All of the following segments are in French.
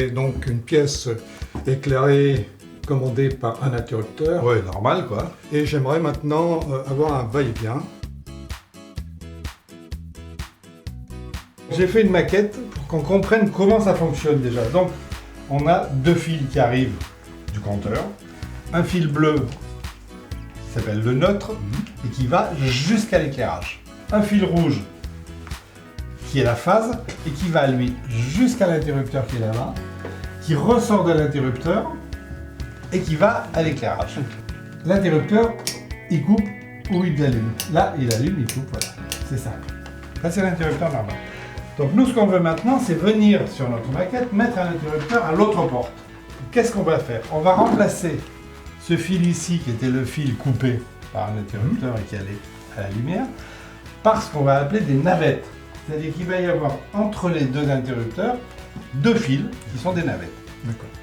J'ai donc une pièce éclairée commandée par un interrupteur. Ouais, normal quoi. Et j'aimerais maintenant avoir un va-et-vient. J'ai fait une maquette pour qu'on comprenne comment ça fonctionne déjà. Donc, on a deux fils qui arrivent du compteur. Un fil bleu qui s'appelle le neutre et qui va jusqu'à l'éclairage. Un fil rouge qui est la phase et qui va lui jusqu'à l'interrupteur qui est là-bas, qui ressort de l'interrupteur et qui va à l'éclairage. L'interrupteur, il coupe ou il allume. Là, il allume, il coupe, voilà. C'est simple. Ça, c'est l'interrupteur normal. Donc nous, ce qu'on veut maintenant, c'est venir sur notre maquette, mettre un interrupteur à l'autre porte. Qu'est-ce qu'on va faire? On va remplacer ce fil ici, qui était le fil coupé par un interrupteur et qui allait à la lumière, par ce qu'on va appeler des navettes. C'est-à-dire qu'il va y avoir entre les deux interrupteurs deux fils qui sont des navettes.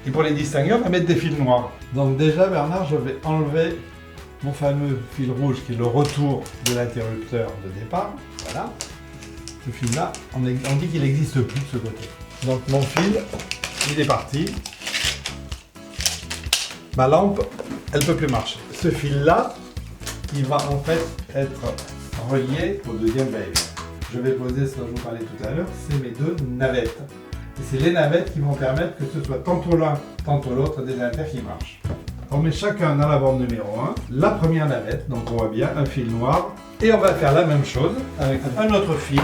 Et pour les distinguer, on va mettre des fils noirs. Donc déjà, Bernard, je vais enlever mon fameux fil rouge qui est le retour de l'interrupteur de départ. Voilà. Ce fil-là, on dit qu'il n'existe plus de ce côté. Donc mon fil, il est parti. Ma lampe, elle ne peut plus marcher. Ce fil-là, il va en fait être relié au deuxième va-et-vient. Je vais poser ce dont je vous parlais tout à l'heure, c'est mes deux navettes. Et c'est les navettes qui vont permettre que ce soit tantôt l'un, tantôt l'autre des inters qui marchent. On met chacun dans la borne numéro 1, la première navette, donc on voit bien un fil noir. Et on va faire la même chose avec un autre fil,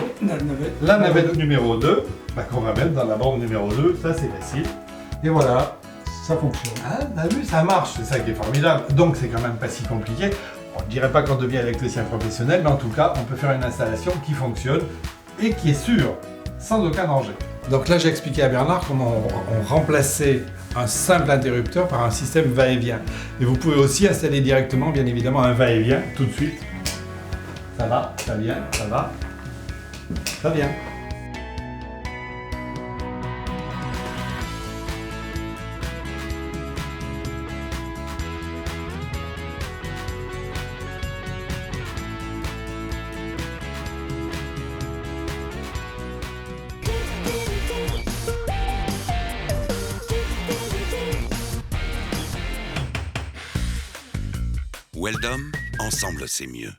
la navette numéro 2, qu'on va mettre dans la borne numéro 2, ça c'est facile. Et voilà, ça fonctionne. Ah, t'as vu, ça marche, c'est ça qui est formidable. Donc c'est quand même pas si compliqué. On ne dirait pas qu'on devient électricien professionnel, mais en tout cas, on peut faire une installation qui fonctionne et qui est sûre, sans aucun danger. Donc là, j'ai expliqué à Bernard comment on remplaçait un simple interrupteur par un système va-et-vient. Et vous pouvez aussi installer directement, bien évidemment, un va-et-vient tout de suite. Ça va, ça vient, ça va, ça vient. Weldom, ensemble c'est mieux.